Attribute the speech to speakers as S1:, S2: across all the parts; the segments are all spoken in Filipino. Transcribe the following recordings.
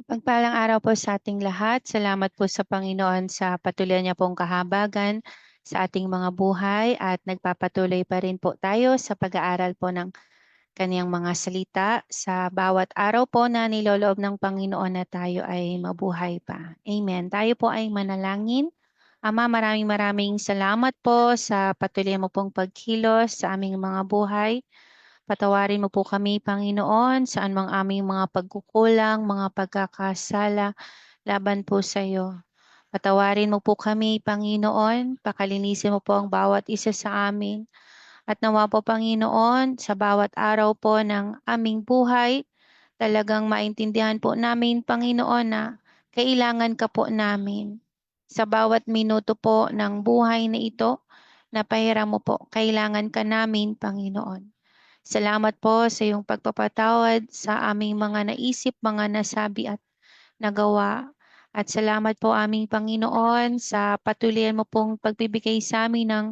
S1: Pagpalang araw po sa ating lahat. Salamat po sa Panginoon sa patuloy niya pong kahabagan sa ating mga buhay at nagpapatuloy pa rin po tayo sa pag-aaral po ng kaniyang mga salita sa bawat araw po na niloloob ng Panginoon na tayo ay mabuhay pa. Amen. Tayo po ay manalangin. Ama, maraming maraming salamat po sa patuloy mo pong pagkilos sa aming mga buhay. Patawarin mo po kami, Panginoon, saan mang aming mga pagkukulang, mga pagkakasala laban po sa iyo. Patawarin mo po kami, Panginoon. Pakalinisin mo po ang bawat isa sa amin. At nawa po, Panginoon, sa bawat araw po ng aming buhay, talagang maintindihan po namin, Panginoon, na kailangan ka po namin. Sa bawat minuto po ng buhay na ito, na pahiram mo po, kailangan ka namin, Panginoon. Salamat po sa iyong pagpapatawad sa aming mga naisip, mga nasabi at nagawa. At salamat po aming Panginoon sa patuloy mo pong pagbibigay sa amin ng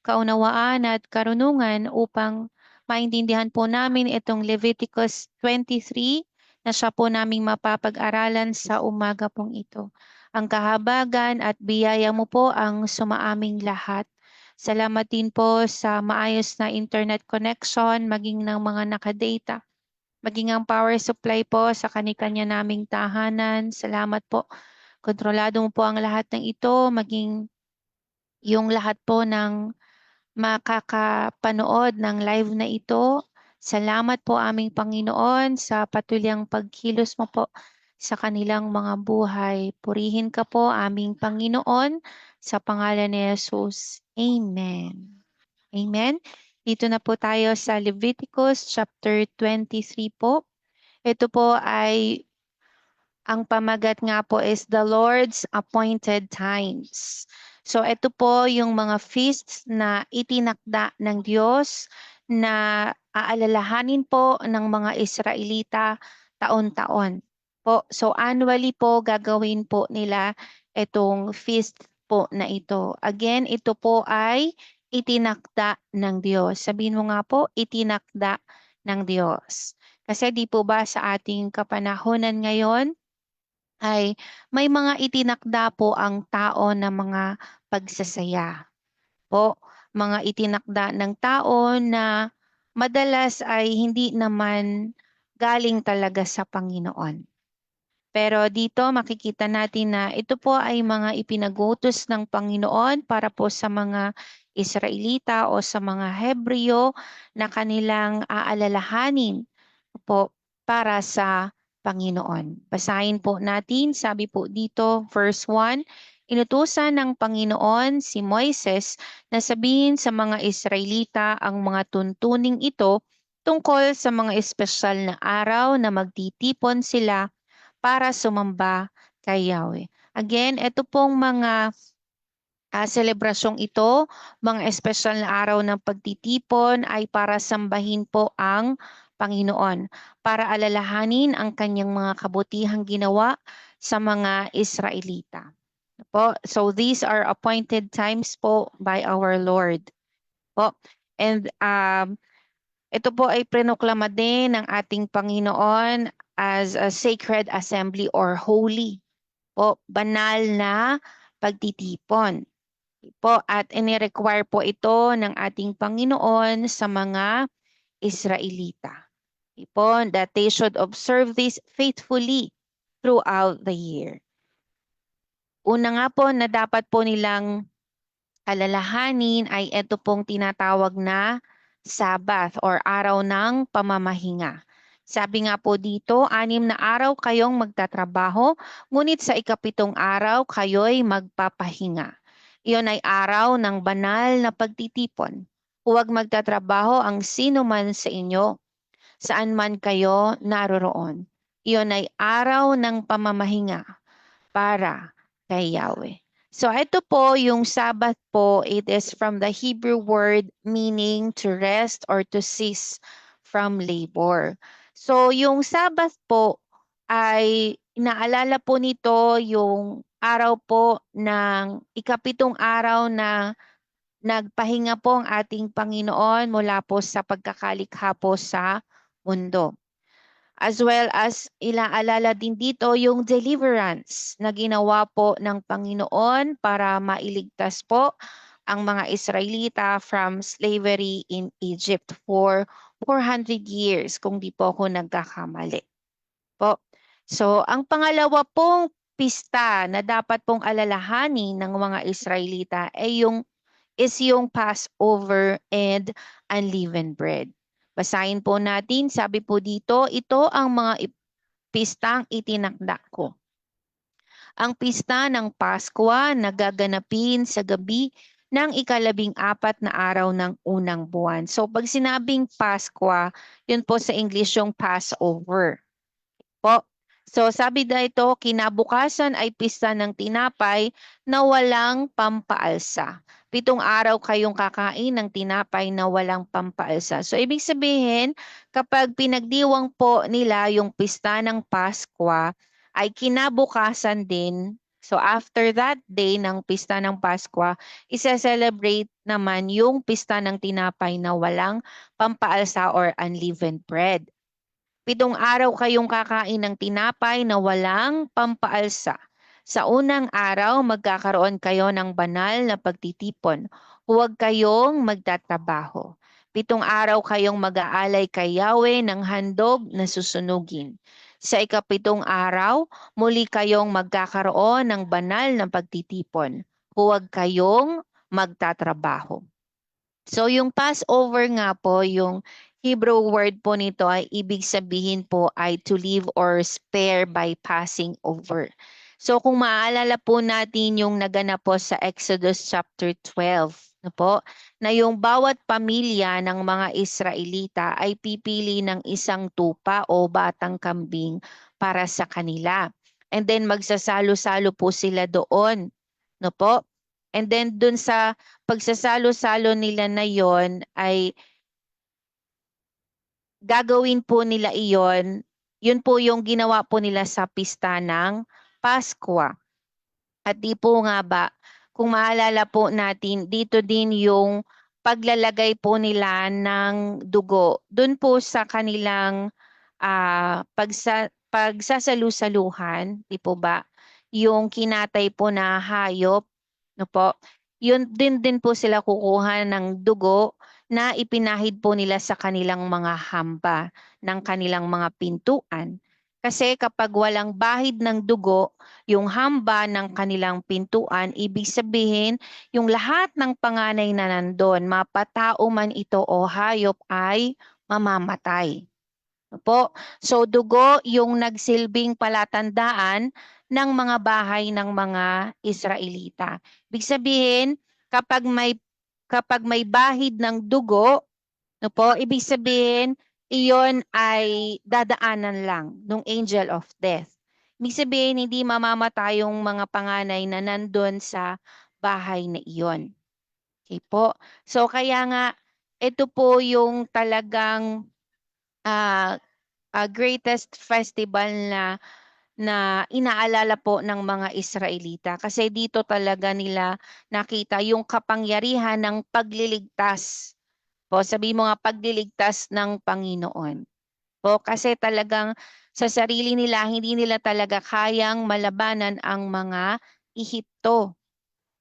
S1: kaunawaan at karunungan upang maintindihan po namin itong Leviticus 23 na siya po naming mapapag-aralan sa umaga pong ito. Ang kahabagan at biyaya mo po ang sumaaming lahat. Salamat din po sa maayos na internet connection, maging ng mga nakadata, maging ang power supply po sa kanikanya naming tahanan. Salamat po. Kontrolado mo po ang lahat ng ito, maging yung lahat po ng makakapanood ng live na ito. Salamat po aming Panginoon sa patuloy pagkilos mo po sa kanilang mga buhay. Purihin ka po aming Panginoon sa pangalan ni Jesus. Amen. Amen. Dito na po tayo sa Leviticus chapter 23 po. Ito po ay ang pamagat nga po is the Lord's appointed times. So ito po yung mga feasts na itinakda ng Diyos na aalalahanin po ng mga Israelita taon-taon po. So annually po gagawin po nila itong feast po na ito. Again, ito po ay itinakda ng Diyos. Sabihin mo nga po, itinakda ng Diyos. Kasi di po ba sa ating kapanahonan ngayon, ay may mga itinakda po ang tao na mga pagsasaya po. Mga itinakda ng tao na madalas ay hindi naman galing talaga sa Panginoon. Pero dito makikita natin na ito po ay mga ipinagutos ng Panginoon para po sa mga Israelita o sa mga Hebreo na kanilang aalalahanin po para sa Panginoon. Basahin po natin, sabi po dito, verse 1, inutusan ng Panginoon si Moises na sabihin sa mga Israelita ang mga tuntuning ito tungkol sa mga espesyal na araw na magtitipon sila para sumamba kay Yahweh. Again, ito pong mga selebrasyong ito, mga espesyal na araw ng pagtitipon ay para sambahin po ang Panginoon, para alalahanin ang kanyang mga kabutihang ginawa sa mga Israelita. Po. So these are appointed times po by our Lord. Po. And ito po ay prinoklama din ng ating Panginoon as a sacred assembly or holy po, banal na pagtitipon po, at ini-require po ito ng ating Panginoon sa mga Israelita. Po, that they should observe this faithfully throughout the year. Una nga po na dapat po nilang alalahanin ay ito pong tinatawag na Sabbath or araw ng pamamahinga. Sabi nga po dito, 6 na araw kayong magtatrabaho, ngunit sa ikapitong araw kayo'y magpapahinga. Iyon ay araw ng banal na pagtitipon. Huwag magtatrabaho ang sino man sa inyo, saan man kayo naroroon. Iyon ay araw ng pamamahinga para kay Yahweh. So ito po yung Sabbath po, it is from the Hebrew word meaning to rest or to cease from labor. So yung Sabbath po ay inaalala po nito yung araw po ng ikapitong araw na nagpahinga po ang ating Panginoon mula po sa pagkakalikha po sa mundo. As well as ilaalala din dito yung deliverance na ginawa po ng Panginoon para mailigtas po ang mga Israelita from slavery in Egypt for 400 years kung di po ako nagkakamali po. So, ang pangalawa pong pista na dapat pong alalahanin ng mga Israelita ay yung Passover and unleavened bread. Basahin po natin, sabi po dito, ito ang mga pistang itinakda ko. Ang pista ng Paskwa na gaganapin sa gabi ng ika-14 na araw ng unang buwan. So pag sinabing Paskwa, yun po sa English yung Passover po. So sabi dito, kinabukasan ay pista ng tinapay na walang pampaalsa. 7 araw kayong kakain ng tinapay na walang pampaalsa. So ibig sabihin, kapag pinagdiwang po nila yung pista ng Paskwa, ay kinabukasan din. So after that day ng pista ng Paskwa, isa-celebrate naman yung pista ng tinapay na walang pampaalsa or unleavened bread. 7 araw kayong kakain ng tinapay na walang pampaalsa. Sa unang araw, magkakaroon kayo ng banal na pagtitipon. Huwag kayong magtatrabaho. 7 araw kayong mag-aalay kay Yahweh ng handog na susunugin. Sa ika-7 araw, muli kayong magkakaroon ng banal na pagtitipon. Huwag kayong magtatrabaho. So yung Passover nga po, yung Hebrew word po nito ay ibig sabihin po ay to leave or spare by passing over. So kung maaalala po natin yung naganap po sa Exodus chapter 12, no po, na yung bawat pamilya ng mga Israelita ay pipili ng isang tupa o batang kambing para sa kanila. And then magsasalo-salo po sila doon, no po? And then dun sa pagsasalo-salo nila na yon ay gagawin po nila iyon, yun po yung ginawa po nila sa pista ng Paskwa. At di po nga ba, kung maalala po natin, dito din yung paglalagay po nila ng dugo. Doon po sa kanilang pagsasalu-saluhan, di po ba? Yung kinatay po na hayop, no po? Yun din po sila kukuha ng dugo na ipinahid po nila sa kanilang mga hamba ng kanilang mga pintuan. Kasi kapag walang bahid ng dugo, yung hamba ng kanilang pintuan, ibig sabihin, yung lahat ng panganay na nandun, mapatao man ito o hayop ay mamamatay. Po. So dugo yung nagsilbing palatandaan ng mga bahay ng mga Israelita. Ibig sabihin, kapag may bahid ng dugo, no po, ibig sabihin, iyon ay dadaanan lang ng angel of death. Ibig sabihin, hindi mamamatay yung mga panganay na nandun sa bahay na iyon. Okay po. So kaya nga, ito po yung talagang greatest festival na inaalala po ng mga Israelita kasi dito talaga nila nakita yung kapangyarihan ng pagliligtas. Po, sabi mo nga pagliligtas ng Panginoon. Po, kasi talagang sa sarili nila hindi nila talaga kayang malabanan ang mga Ehipto.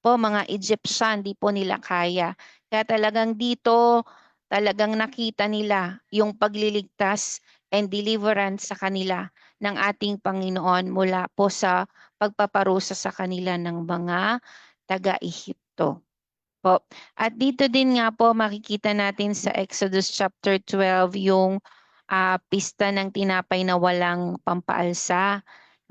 S1: Po, mga Egyptian, di po nila kaya. Kaya talagang dito, talagang nakita nila yung pagliligtas and deliverance sa kanila ng ating Panginoon mula po sa pagpaparusa sa kanila ng mga taga-Ehipto. Po. At dito din nga po makikita natin sa Exodus chapter 12 yung pista ng tinapay na walang pampaalsa.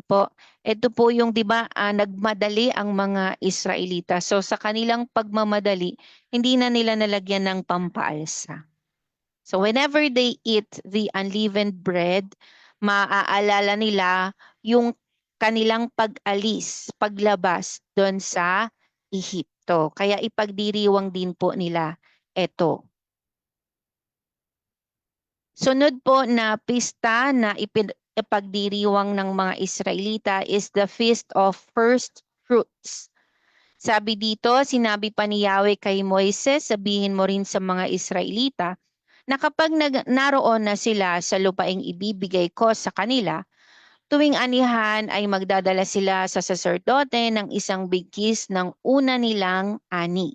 S1: Po, ito po yung 'di ba nagmadali ang mga Israelita. So sa kanilang pagmamadali, hindi na nila nalagyan ng pampaalsa. So whenever they eat the unleavened bread, maaalala nila yung kanilang pag-alis, paglabas doon sa Ehipto. Kaya ipagdiriwang din po nila ito. Sunod po na pista na ipagdiriwang ng mga Israelita is the Feast of First Fruits. Sabi dito, sinabi pa ni Yahweh kay Moises, sabihin mo rin sa mga Israelita na kapag naroon na sila sa lupaing ibibigay ko sa kanila, tuwing anihan ay magdadala sila sa saserdote ng isang bigkis ng una nilang ani.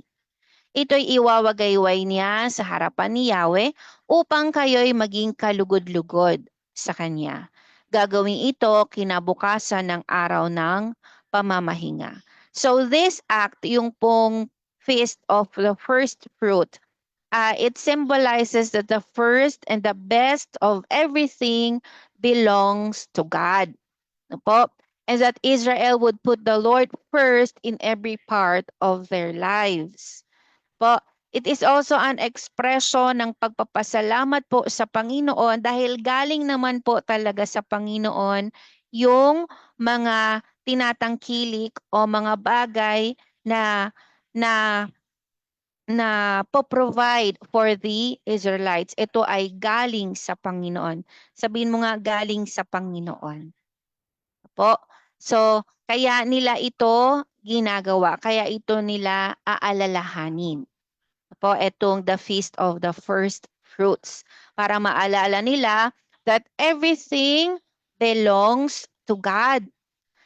S1: Ito'y iwawagayway niya sa harapan ni Yahweh upang kayo'y maging kalugod-lugod sa Kanya. Gagawin ito kinabukasan ng araw ng pamamahinga. So this act, yung pong feast of the first fruit, it symbolizes that the first and the best of everything belongs to God. Ano po? And that Israel would put the Lord first in every part of their lives. Po, it is also an expression ng pagpapasalamat po sa Panginoon dahil galing naman po talaga sa Panginoon yung mga tinatangkilik o mga bagay na na po-provide for the Israelites. Ito ay galing sa Panginoon. Sabihin mo nga galing sa Panginoon. Po. So, kaya nila ito ginagawa. Kaya ito nila aalalahanin. Po, itong the Feast of the First Fruits. Para maalala nila that everything belongs to God.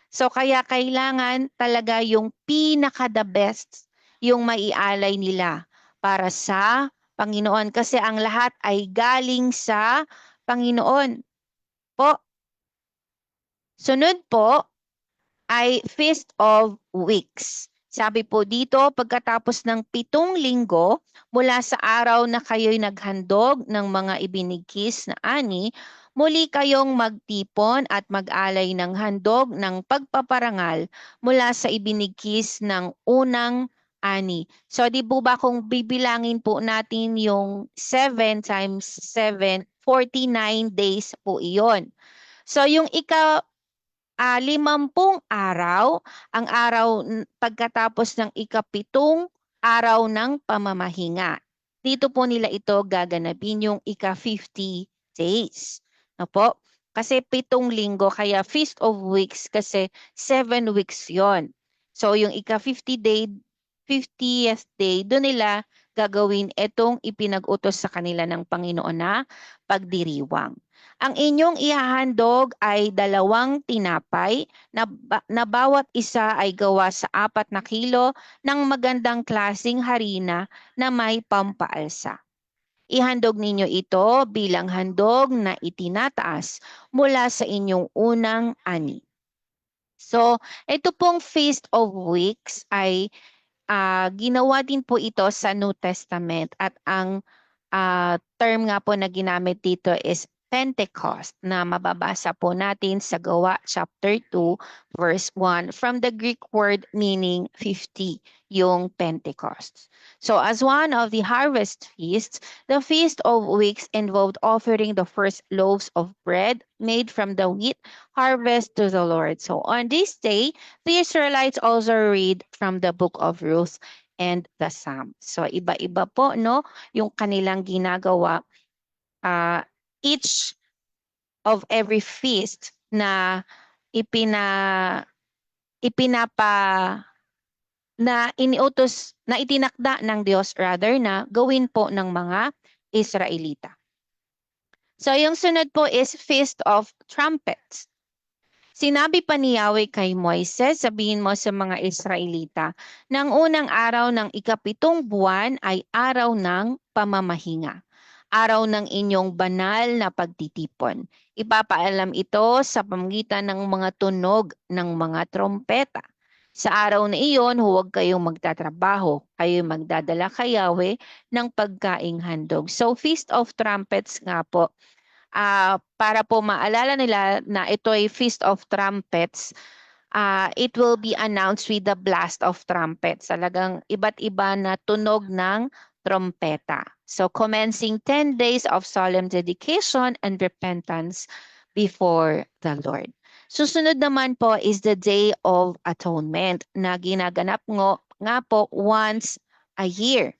S1: So kaya kailangan talaga yung pinaka-the best yung maialay nila para sa Panginoon. Kasi ang lahat ay galing sa Panginoon. Po. Sunod po ay Feast of Weeks. Sabi po dito, pagkatapos ng 7 linggo mula sa araw na kayo'y naghandog ng mga ibinigkis na ani, muli kayong magtipon at mag-alay ng handog ng pagpaparangal mula sa ibinigkis ng unang ani. So di po ba kung bibilangin po natin yung 7 times 7, 49 days po iyon. So yung 50 araw, ang araw pagkatapos ng ika-7 araw ng pamamahinga. Dito po nila ito gaganapin yung ika-50 days. No po? Kasi 7 linggo, kaya Feast of Weeks kasi 7 weeks yon. So yung ika-50 day, 50th day, doon nila gagawin itong ipinag-utos sa kanila ng Panginoon na pagdiriwang. Ang inyong ihahandog ay 2 tinapay na bawat isa ay gawa sa 4 na kilo ng magandang klasing harina na may pampaalsa. Ihandog ninyo ito bilang handog na itinataas mula sa inyong unang ani. So, ito pong Feast of Weeks ay ginawa din po ito sa New Testament at ang term nga po na ginamit dito is Pentecost na mababasa po natin sa Gawa chapter 2 verse 1 from the Greek word meaning 50, yung Pentecost. So as one of the harvest feasts, the Feast of Weeks involved offering the first loaves of bread made from the wheat harvest to the Lord. So on this day, the Israelites also read from the book of Ruth and the Psalm. So iba-iba po no yung kanilang ginagawa. Each of every feast na iniutos na itinakda ng Diyos rather na gawin po ng mga Israelita. So yung sunod po is Feast of Trumpets. Sinabi pa ni Yahweh kay Moises, sabihin mo sa mga Israelita, ng unang araw ng ika-7 buwan ay araw ng pamamahinga, araw ng inyong banal na pagtitipon. Ipapaalam ito sa pamamagitan ng mga tunog ng mga trompeta. Sa araw na iyon, huwag kayong magtatrabaho. Kayo magdadala kay Yahweh ng pagkaing handog. So, Feast of Trumpets nga po. Para po maalala nila na ito ay Feast of Trumpets, it will be announced with the blast of trumpets. Talagang iba't iba na tunog ng trompeta. So commencing 10 days of solemn dedication and repentance before the Lord. Susunod naman po is the Day of Atonement na ginaganap nga po once a year.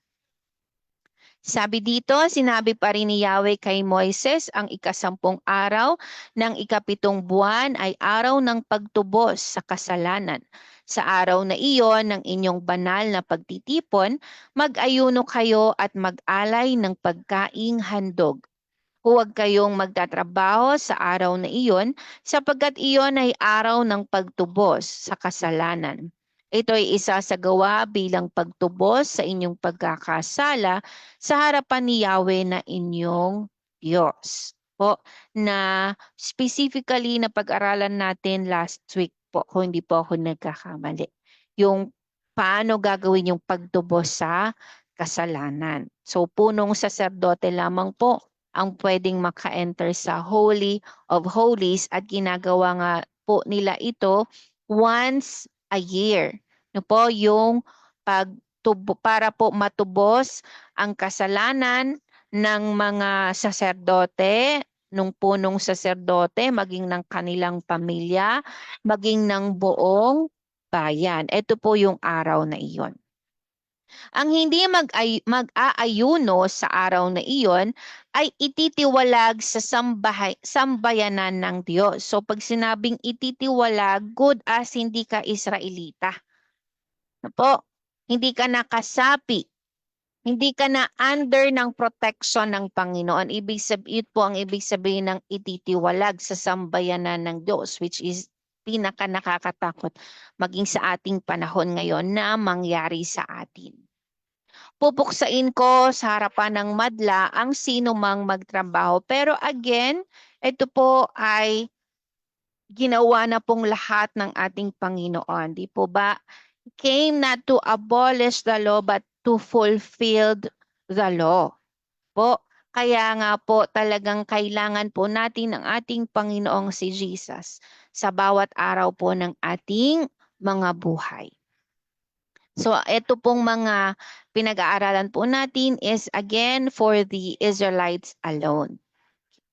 S1: Sabi dito, sinabi pa rin ni Yahweh kay Moises, ang ika-10 araw ng ika-7 buwan ay araw ng pagtubos sa kasalanan. Sa araw na iyon ng inyong banal na pagtitipon, mag-ayuno kayo at mag-alay ng pagkaing handog. Huwag kayong magtatrabaho sa araw na iyon sapagkat iyon ay araw ng pagtubos sa kasalanan. Ito ay isa sa gawa bilang pagtubos sa inyong pagkakasala sa harapan ni Yahweh na inyong Diyos. Po, na specifically na pag-aralan natin last week po, kung hindi po ako nagkakamali. Yung paano gagawin yung pagtubos sa kasalanan. So, punong saserdote lamang po ang pwedeng maka-enter sa Holy of Holies at ginagawa nga po nila ito once a year. No po, yung para po matubos ang kasalanan ng mga saserdote, nung punong saserdote, maging ng kanilang pamilya, maging ng buong bayan. Ito po yung araw na iyon. Ang hindi mag-aayuno sa araw na iyon ay ititiwalag sa sambayanan ng Diyos. So pag sinabing ititiwalag, good as hindi ka Israelita. Ano po? Hindi ka nakasapi. Hindi ka na under ng protection ng Panginoon. Po ang ibig sabihin ng ititiwalag sa sambayanan ng Diyos, which is pinaka nakakatakot maging sa ating panahon ngayon na mangyari sa atin. Pupuksain ko sa harapan ng madla ang sino mang magtrabaho. Pero again, ito po ay ginawa na pong lahat ng ating Panginoon. Di po ba? Came not to abolish the law but to fulfill the law. Po, kaya nga po talagang kailangan po natin ng ating Panginoong si Jesus sa bawat araw po ng ating mga buhay. So ito pong mga pinag-aaralan po natin is again for the Israelites alone.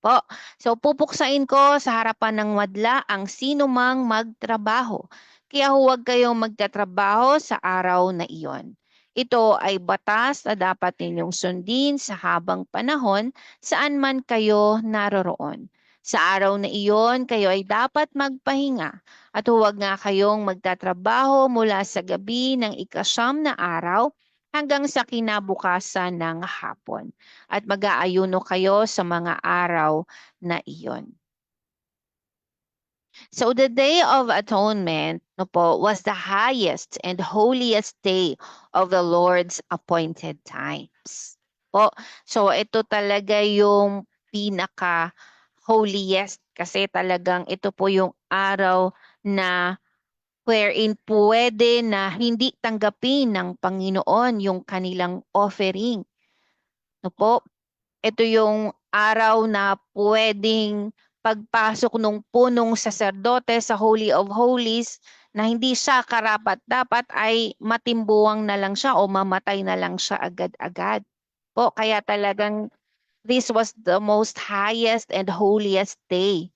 S1: Po. So pupuksain ko sa harapan ng madla ang sino mang magtrabaho. Kaya huwag kayong magtatrabaho sa araw na iyon. Ito ay batas na dapat ninyong sundin sa habang panahon saan man kayo naroroon. Sa araw na iyon, kayo ay dapat magpahinga at huwag nga kayong magtatrabaho mula sa gabi ng ika-9 na araw hanggang sa kinabukasan ng hapon. At mag-aayuno kayo sa mga araw na iyon. So the Day of Atonement was the highest and holiest day of the Lord's appointed times. So ito talaga yung pinaka-holiest kasi talagang ito po yung araw na wherein pwede na hindi tanggapin ng Panginoon yung kanilang offering. Ito yung araw na pwedeng pagpasok ng punong saserdote sa Holy of Holies na hindi siya karapat-dapat ay matimbuwang na lang siya o mamatay na lang siya agad-agad. Kaya talagang this was the most highest and holiest day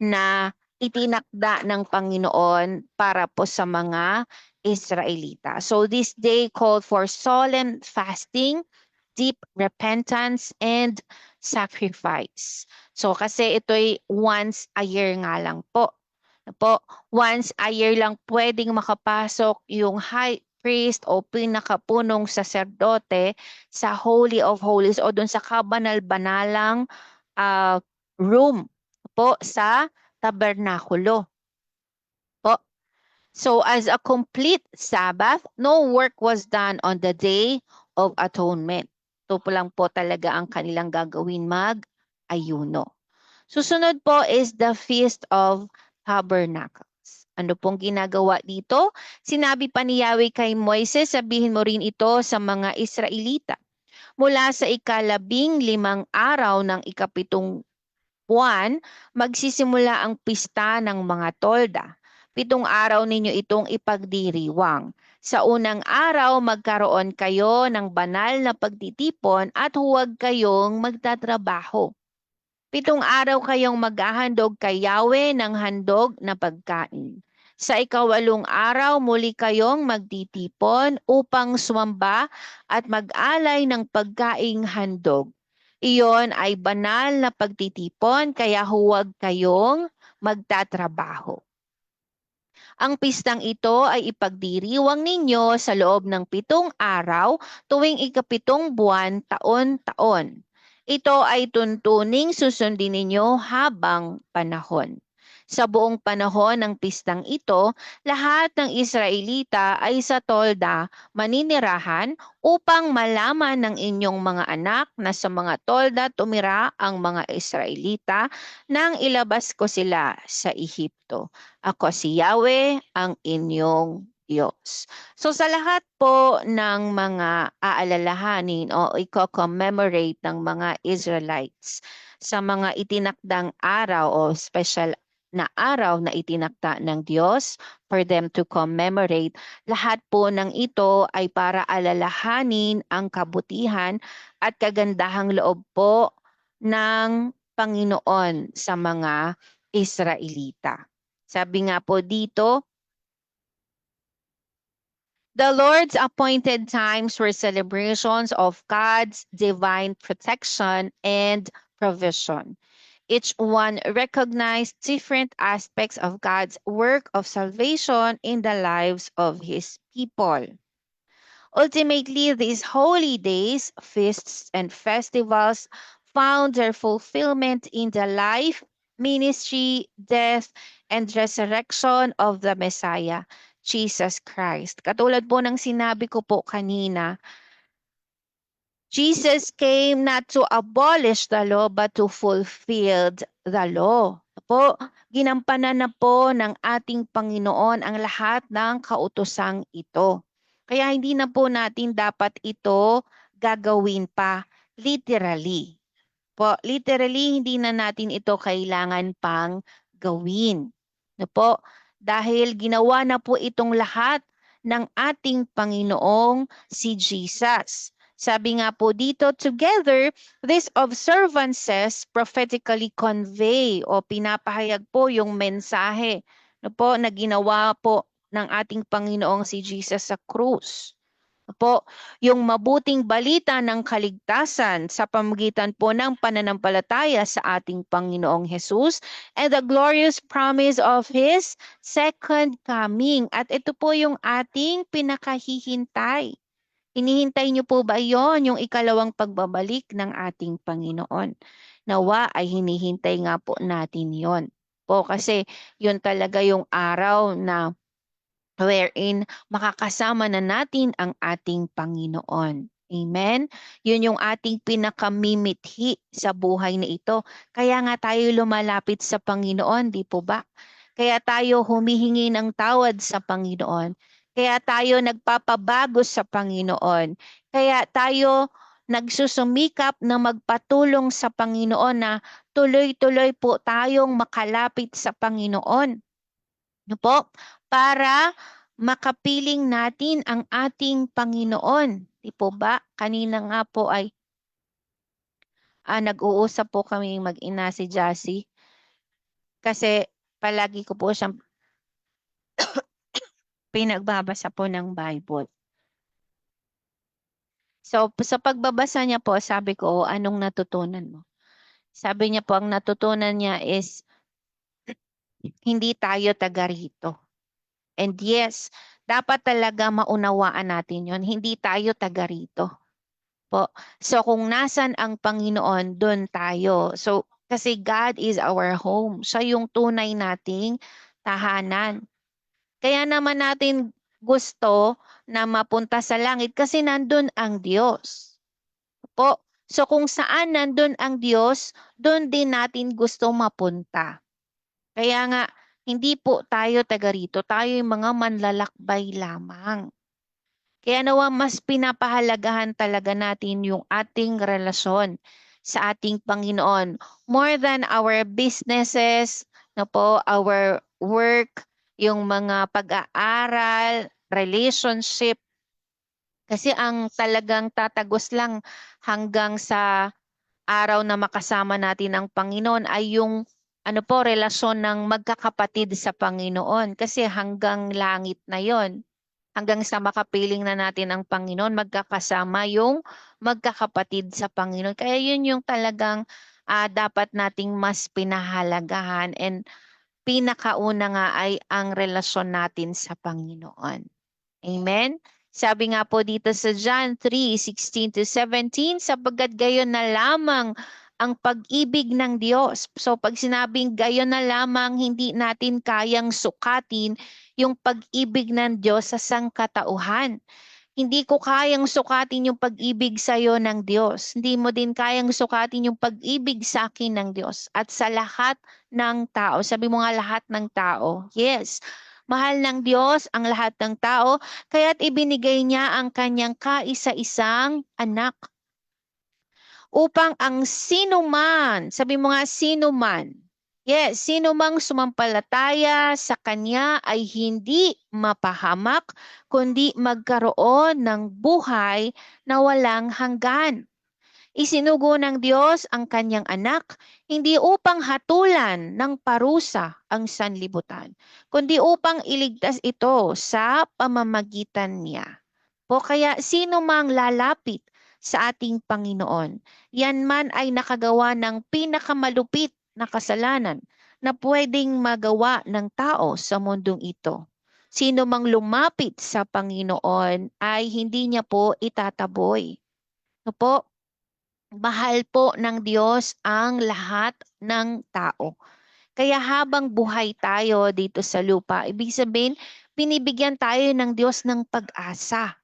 S1: na itinakda ng Panginoon para po sa mga Israelita. So this day called for solemn fasting, deep repentance, and sacrifice. So kasi ito'y once a year nga lang po. Once a year lang pwedeng makapasok yung high priest o pinakapunong saserdote sa Holy of Holies o doon sa kabanal-banalang room sa tabernakulo. So as a complete Sabbath, no work was done on the Day of Atonement. Ito po lang po talaga ang kanilang gagawin mag-ayuno. Susunod po is the Feast of Tabernacles. Ano pong ginagawa dito? Sinabi pa ni Yahweh kay Moises, sabihin mo rin ito sa mga Israelita. Mula sa ika-15 araw ng ika-7 buwan, magsisimula ang pista ng mga tolda. 7 araw ninyo itong ipagdiriwang. Sa unang araw, magkaroon kayo ng banal na pagtitipon at huwag kayong magtatrabaho. 7 araw kayong maghahandog kay Yahweh ng handog na pagkain. Sa ikawalong araw, muli kayong magtitipon upang sumamba at mag-alay ng pagkaing handog. Iyon ay banal na pagtitipon, kaya huwag kayong magtatrabaho. Ang pistang ito ay ipagdiriwang ninyo sa loob ng 7 araw tuwing ikapitong buwan taon-taon. Ito ay tuntuning susundin ninyo habang panahon. Sa buong panahon ng pistang ito, lahat ng Israelita ay sa tolda maninirahan upang malaman ng inyong mga anak na sa mga tolda tumira ang mga Israelita nang ilabas ko sila sa Ehipto. Ako si Yahweh, ang inyong Diyos. So sa lahat po ng mga aalalahanin o i-commemorate ng mga Israelites sa mga itinakdang araw o special na araw na itinakda ng Diyos for them to commemorate, lahat po ng ito ay para alalahanin ang kabutihan at kagandahang loob po ng Panginoon sa mga Israelita. Sabi nga po dito, the Lord's appointed times were celebrations of God's divine protection and provision. Each one recognized different aspects of God's work of salvation in the lives of his people. Ultimately, these holy days, feasts, and festivals found their fulfillment in the life, ministry, death, and resurrection of the Messiah, Jesus Christ. Katulad po ng sinabi ko po kanina, Jesus came not to abolish the law but to fulfill the law. Po, ginampanan na po ng ating Panginoon ang lahat ng kautosang ito. Kaya hindi na po natin dapat ito gagawin pa literally. Po, literally hindi na natin ito kailangan pang gawin. No po? Dahil ginawa na po itong lahat ng ating Panginoong si Jesus. Sabi nga po dito, together, these observances prophetically convey o pinapahayag po yung mensahe no po, na ginawa po ng ating Panginoong si Jesus sa krus. Po, yung mabuting balita ng kaligtasan sa pamamagitan po ng pananampalataya sa ating Panginoong Hesus and the glorious promise of His second coming. At ito po yung ating pinakahihintay. Hinihintay niyo po ba yon, yung ikalawang pagbabalik ng ating Panginoon? Nawa ay hinihintay nga po natin yon. Po kasi yun talaga yung araw na wherein makakasama na natin ang ating Panginoon. Amen? Yun yung ating pinakamimithi sa buhay na ito. Kaya nga tayo lumalapit sa Panginoon, di po ba? Kaya tayo humihingi ng tawad sa Panginoon. Kaya tayo nagpapabago sa Panginoon. Kaya tayo nagsusumikap na magpatulong sa Panginoon na tuloy-tuloy po tayong makalapit sa Panginoon. No po? Para makapiling natin ang ating Panginoon. Di po ba? Kanina nga po ay nag-uusap po kami mag-ina si Jassy. Kasi palagi ko po siyang pinagbabasa po ng Bible. So sa pagbabasa niya po, sabi ko, anong natutunan mo? Sabi niya po, ang natutunan niya is hindi tayo taga rito. And yes, dapat talaga maunawaan natin yon. Hindi tayo taga rito. Po. So kung nasan ang Panginoon, doon tayo. So kasi God is our home. Siya yung tunay nating tahanan. Kaya naman natin gusto na mapunta sa langit kasi nandun ang Diyos. Po. So kung saan nandun ang Diyos, doon din natin gusto mapunta. Kaya nga, hindi po tayo taga rito. Tayo yung mga manlalakbay lamang. Kaya nawa mas pinapahalagahan talaga natin yung ating relasyon sa ating Panginoon. More than our businesses, no po, our work, yung mga pag-aaral, relationship. Kasi ang talagang tatagos lang hanggang sa araw na makasama natin ang Panginoon ay yung relasyon ng magkakapatid sa Panginoon kasi hanggang langit na yon. Hanggang sa makapiling na natin ang Panginoon, magkakasama yung magkakapatid sa Panginoon. Kaya yun yung talagang dapat nating mas pinahalagahan, and pinakauna nga ay ang relasyon natin sa Panginoon. Amen? Sabi nga po dito sa John 3:16 to 17, sapagkat gayon na lamang ang pag-ibig ng Diyos. So pag sinabing gayon na lamang, hindi natin kayang sukatin yung pag-ibig ng Diyos sa sangkatauhan. Hindi ko kayang sukatin yung pag-ibig sa iyo ng Diyos. Hindi mo din kayang sukatin yung pag-ibig sa akin ng Diyos at sa lahat ng tao. Sabi mo nga lahat ng tao. Yes. Mahal ng Diyos ang lahat ng tao, kaya't ibinigay niya ang kanyang kaisa-isang anak upang ang sinuman, sabi mo nga sinuman, yes, sinumang sumampalataya sa kanya ay hindi mapahamak, kundi magkaroon ng buhay na walang hanggan. Isinugo ng Diyos ang kanyang anak, hindi upang hatulan ng parusa ang sanlibutan, kundi upang iligtas ito sa pamamagitan niya. Po kaya sino mang lalapit sa ating Panginoon, yan man ay nakagawa ng pinakamalupit na kasalanan na pwedeng magawa ng tao sa mundong ito. Sino mang lumapit sa Panginoon ay hindi niya po itataboy. No po? Mahal po ng Diyos ang lahat ng tao. Kaya habang buhay tayo dito sa lupa, ibig sabihin, binibigyan tayo ng Diyos ng pag-asa.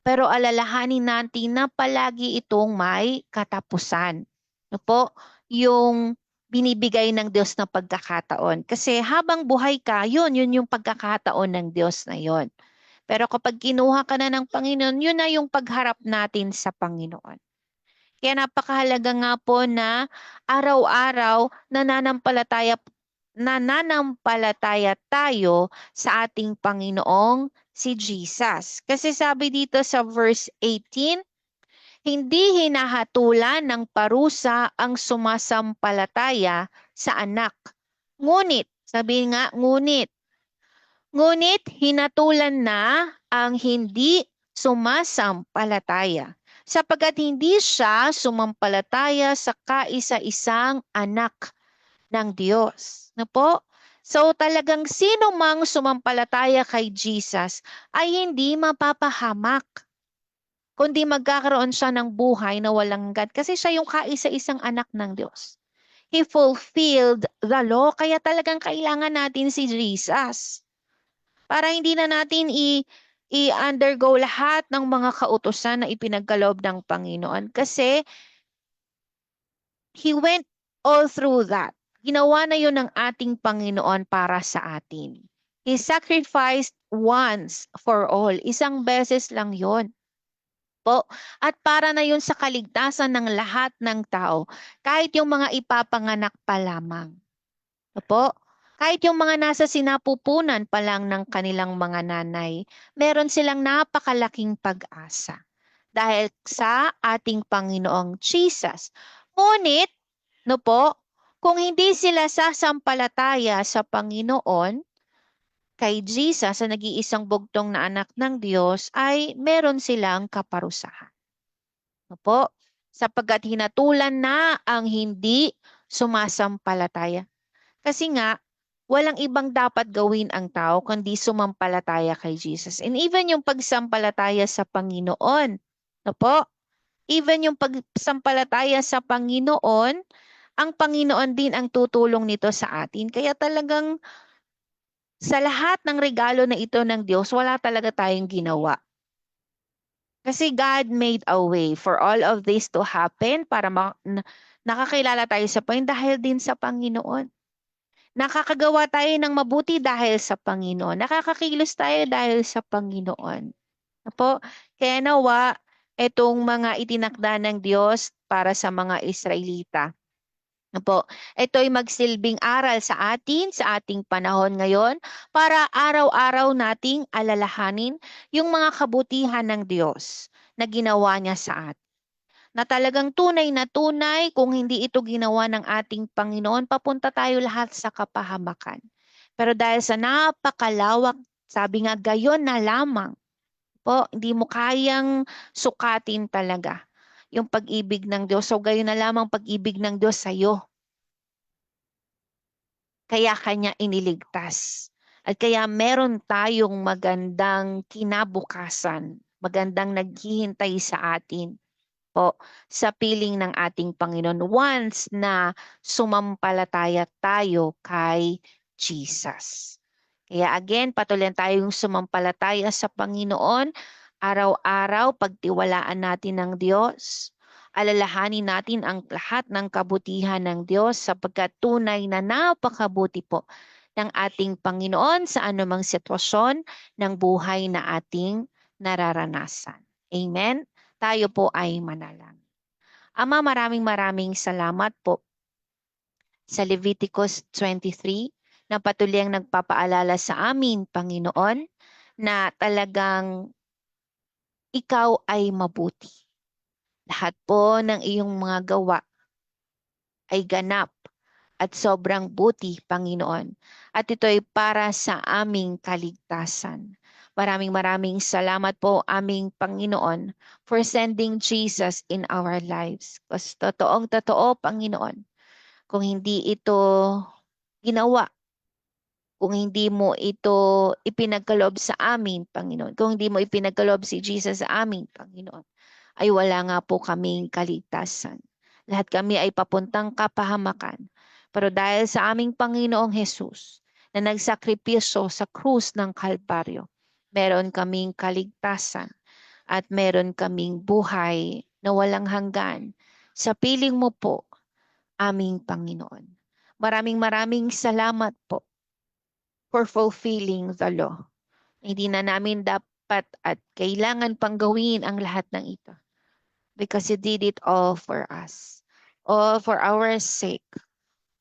S1: Pero alalahanin natin na palagi itong may katapusan. No po? Yung binibigay ng Diyos na pagkakataon. Kasi habang buhay ka, yun yung pagkakataon ng Diyos na yun. Pero kapag kinuha ka na ng Panginoon, yun na yung pagharap natin sa Panginoon. Kaya napakahalaga nga po na araw-araw nananampalataya tayo sa ating Panginoong si Jesus. Kasi sabi dito sa verse 18, hindi hinahatulan ng parusa ang sumasampalataya sa anak. Ngunit, sabi nga, ngunit hinatulan na ang hindi sumasampalataya, sapagkat hindi siya sumampalataya sa kaisa-isang anak ng Diyos. No po? So talagang sino mang sumampalataya kay Jesus ay hindi mapapahamak, kundi magkakaroon siya ng buhay na walang hanggan kasi siya yung kaisa-isang anak ng Diyos. He fulfilled the law, kaya talagang kailangan natin si Jesus para hindi na natin i-undergo lahat ng mga kautusan na ipinagkaloob ng Panginoon. Kasi He went all through that. Ginawa na yun ng ating Panginoon para sa atin. He sacrificed once for all. Isang beses lang yun po. At para na yun sa kaligtasan ng lahat ng tao, kahit yung mga ipapanganak pa lamang. Opo. Kahit yung mga nasa sinapupunan pa lang ng kanilang mga nanay, meron silang napakalaking pag-asa dahil sa ating Panginoong Jesus. Ngunit, no po, kung hindi sila sasampalataya sa Panginoon, kay Jesus, sa nag-iisang bugtong na anak ng Diyos, ay meron silang kaparusahan. No po? Sapagkat hinatulan na ang hindi sumasampalataya. Kasi nga, walang ibang dapat gawin ang tao kundi sumampalataya kay Jesus. And even yung pagsampalataya sa Panginoon, no po? Even yung pagsampalataya sa Panginoon, ang Panginoon din ang tutulong nito sa atin. Kaya talagang sa lahat ng regalo na ito ng Diyos, wala talaga tayong ginawa. Kasi God made a way for all of this to happen para nakakilala tayo sa Panginoon dahil din sa Panginoon. Nakakagawa tayo ng mabuti dahil sa Panginoon. Nakakakilos tayo dahil sa Panginoon. Apo? Kaya nawa, itong mga itinakda ng Diyos para sa mga Israelita. Apo, ito'y magsilbing aral sa atin, sa ating panahon ngayon, para araw-araw nating alalahanin yung mga kabutihan ng Diyos na ginawa niya sa atin. na talagang tunay na tunay, kung hindi ito ginawa ng ating Panginoon, papunta tayo lahat sa kapahamakan. Pero dahil sa napakalawak, sabi nga, gayon na lamang po, hindi mo kayang sukatin talaga yung pag-ibig ng Diyos. So gayon na lamang pag-ibig ng Diyos sa iyo. Kaya kanya iniligtas. At kaya meron tayong magandang kinabukasan, magandang naghihintay sa atin po sa piling ng ating Panginoon once na sumampalataya tayo kay Jesus. Kaya again, patuloy tayong sumampalataya sa Panginoon. Araw-araw, pagtiwalaan natin ng Diyos. Alalahanin natin ang lahat ng kabutihan ng Diyos sapagkat tunay na napakabuti po ng ating Panginoon sa anumang sitwasyon ng buhay na ating nararanasan. Amen? Tayo po ay manalangin. Ama, maraming maraming salamat po sa Leviticus 23 na patuloy ang nagpapaalala sa amin, Panginoon, na talagang ikaw ay mabuti. Lahat po ng iyong mga gawa ay ganap at sobrang buti, Panginoon. At ito ay para sa aming kaligtasan. Maraming maraming salamat po, aming Panginoon, for sending Jesus in our lives. Kasi totoong totoo, Panginoon, kung hindi ito ginawa, kung hindi mo ito ipinagkaloob sa amin, Panginoon, kung hindi mo ipinagkaloob si Jesus sa amin, Panginoon, ay wala nga po kaming kaligtasan. Lahat kami ay papuntang kapahamakan. Pero dahil sa aming Panginoong Hesus na nagsakripisyo sa krus ng Kalbaryo, meron kaming kaligtasan at meron kaming buhay na walang hanggan sa piling mo po, aming Panginoon. Maraming maraming salamat po for fulfilling the law. Hindi na namin dapat at kailangan pang gawin ang lahat ng ito because you did it all for us. All for our sake.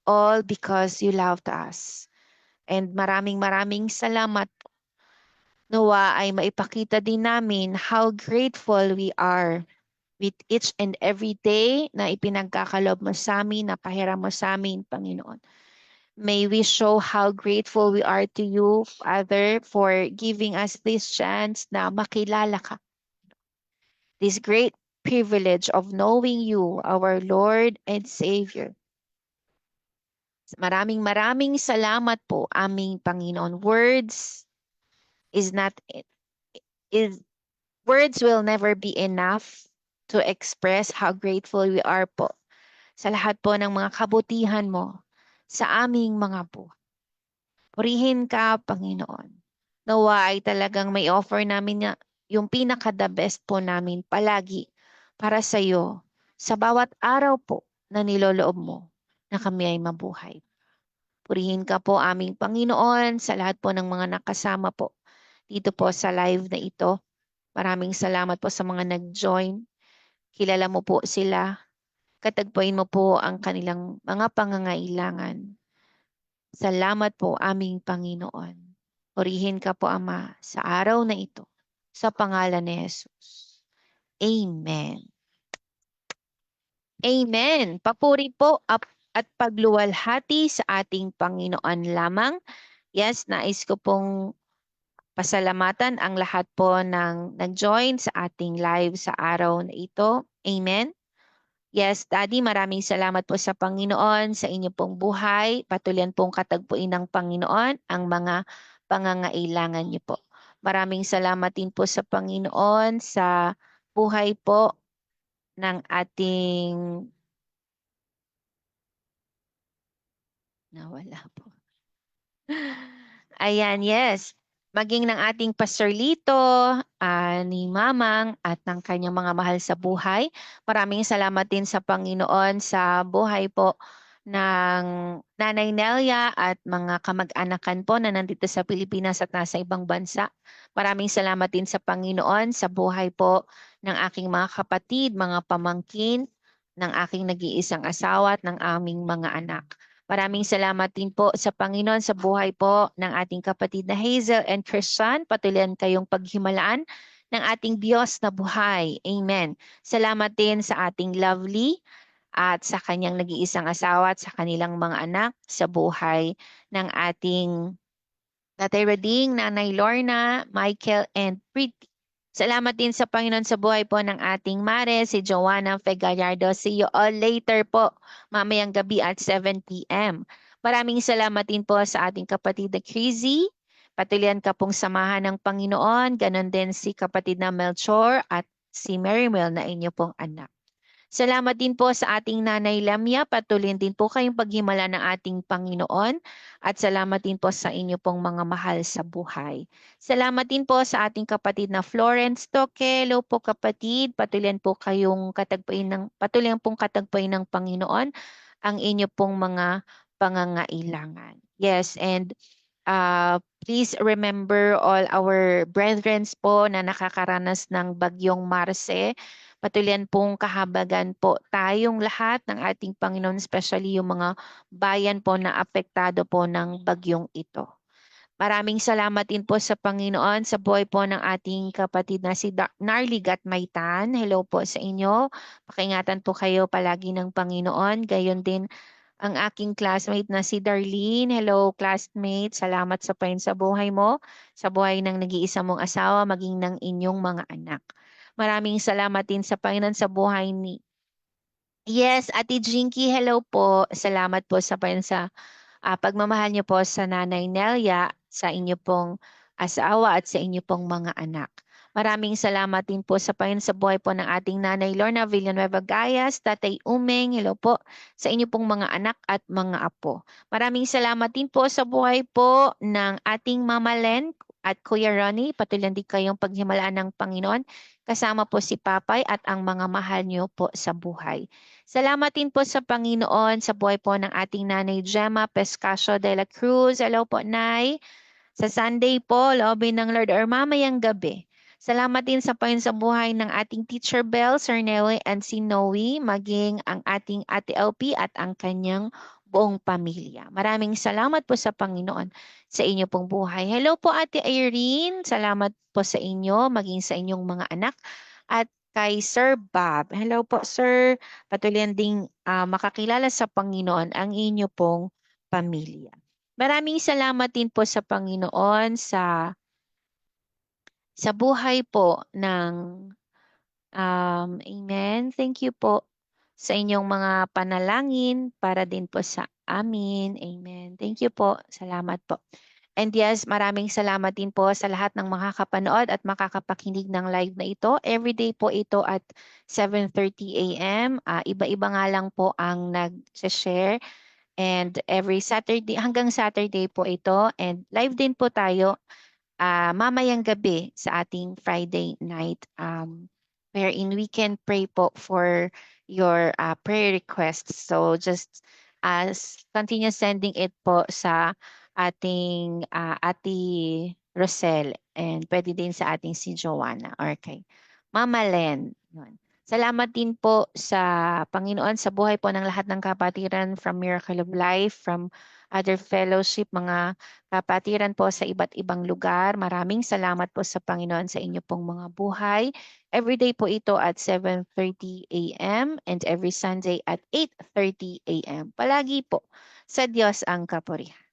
S1: All because you loved us. And maraming maraming salamat. Nawa ay maipakita din namin how grateful we are with each and every day na ipinagkakalob mo sa amin, na pahiram mo sa amin, Panginoon. May we show how grateful we are to you, Father, for giving us this chance na makilala ka. This great privilege of knowing you, our Lord and Savior. Maraming maraming salamat po, aming Panginoon. Words will never be enough to express how grateful we are po sa lahat po ng mga kabutihan mo sa aming mga buhay. Purihin ka, Panginoon. Nawa ay talagang may offer namin na yung pinaka-the best po namin palagi para sa iyo sa bawat araw po na niloloob mo na kami ay mabuhay. Purihin ka po, aming Panginoon, sa lahat po ng mga nakasama po dito po sa live na ito. Maraming salamat po sa mga nag-join. Kilala mo po sila. Katagpuin mo po ang kanilang mga pangangailangan. Salamat po, aming Panginoon. Purihin ka po, Ama, sa araw na ito. Sa pangalan ni Jesus. Amen. Amen. Papuri po at pagluwalhati sa ating Panginoon lamang. Yes, nais ko pong pasalamatan ang lahat po ng nag-join sa ating live sa araw na ito. Amen. Yes, Daddy, maraming salamat po sa Panginoon, sa inyo pong buhay. Patuloy pong katagpuin ng Panginoon ang mga pangangailangan niyo po. Maraming salamat din po sa Panginoon sa buhay po ng ating nawala po. Ayan, yes. Maging ng ating Pastor Lito, ni Mamang at ng kanyang mga mahal sa buhay. Maraming salamat din sa Panginoon sa buhay po ng Nanay Nelia at mga kamag-anakan po na nandito sa Pilipinas at nasa ibang bansa. Maraming salamat din sa Panginoon sa buhay po ng aking mga kapatid, mga pamangkin, ng aking nag-iisang asawa at ng aming mga anak. Maraming salamat din po sa Panginoon sa buhay po ng ating kapatid na Hazel and Christian. Patuloy kayong paghimalaan ng ating Diyos na buhay. Amen. Salamat din sa ating Lovely at sa kanyang nag-iisang asawa at sa kanilang mga anak sa buhay ng ating Tatay Rading, Nanay Lorna, Michael, and Pretty. Salamat din sa Panginoon sa buhay po ng ating Mare, si Joanna Fegallardo. See you all later po, mamayang gabi at 7 p.m. Maraming salamat din po sa ating kapatid na Crazy. Patuloyan ka pong samahan ng Panginoon. Ganon din si kapatid na Melchor at si Mary Mel na inyo pong anak. Salamat din po sa ating Nanay Lamia. Patuloy din po kayong paghimala ng ating Panginoon at salamat din po sa inyo pong mga mahal sa buhay. Salamat din po sa ating kapatid na Florence Toque. Hello po kapatid. Patuloy pong katagpuin ng Panginoon ang inyo pong mga pangangailangan. Yes, and please remember all our brethren po na nakakaranas ng bagyong Marce. Patuloy pong kahabagan po tayong lahat ng ating Panginoon, especially yung mga bayan po na apektado po ng bagyong ito. Maraming salamat din po sa Panginoon sa buhay po ng ating kapatid na si Narly Gatmaytan. Hello po sa inyo. Pakingatan po kayo palagi ng Panginoon. Gayon din ang aking classmate na si Darlene. Hello classmate. Salamat sa pain sa buhay mo, sa buhay ng nag-iisa mong asawa, maging ng inyong mga anak. Maraming salamat din sa Panginoon sa buhay ni Yes, Ate Jinky, hello po. Salamat po sa pagmamahal niyo po sa Nanay Nelia, sa inyo pong asawa at sa inyo pong mga anak. Maraming salamat din po sa Panginoon sa buhay po ng ating Nanay Lorna Villanueva Gayas, Tatay Umeng, hello po sa inyo pong mga anak at mga apo. Maraming salamat din po sa buhay po ng ating Mama Len at Kuya Ronnie. Patuloy din kayong paghimalaan ng Panginoon. Kasama po si Papay at ang mga mahal niyo po sa buhay. Salamat din po sa Panginoon sa buhay po ng ating Nanay Gemma Pescasio de la Cruz. Hello po, Nay. Sa Sunday po, loobin ng Lord or mamayang gabi. Salamat din sa Panginoon sa buhay ng ating Teacher Bell, Sir Nelly, and si Noe, maging ang ating Ate LP at ang kanyang buong pamilya. Maraming salamat po sa Panginoon sa inyo pong buhay. Hello po, Ate Irene. Salamat po sa inyo, maging sa inyong mga anak. At kay Sir Bob. Hello po, Sir. Patuloy ding makakilala sa Panginoon ang inyo pong pamilya. Maraming salamat din po sa Panginoon sa buhay po ng Amen. Thank you po sa inyong mga panalangin para din po sa amin. Amen. Thank you po. Salamat po. And yes, maraming salamat din po sa lahat ng makakapanood at makakapakinig ng live na ito. Everyday po ito at 7:30 a.m. Iba-iba nga lang po ang nag-share. And every Saturday, hanggang Saturday po ito. And live din po tayo mamayang gabi sa ating Friday night wherein we can pray po for your prayer requests. So just continue sending it po sa ating Ate Rosel and pwede din sa ating si Joanna. Okay. Mama Len. Yun. Salamat din po sa Panginoon sa buhay po ng lahat ng kapatiran from Miracle of Life, from other fellowship, mga kapatiran po sa iba't ibang lugar. Maraming salamat po sa Panginoon sa inyo pong mga buhay. Everyday po ito at 7:30 a.m. and every Sunday at 8:30 a.m. Palagi po sa Diyos ang kapurihan.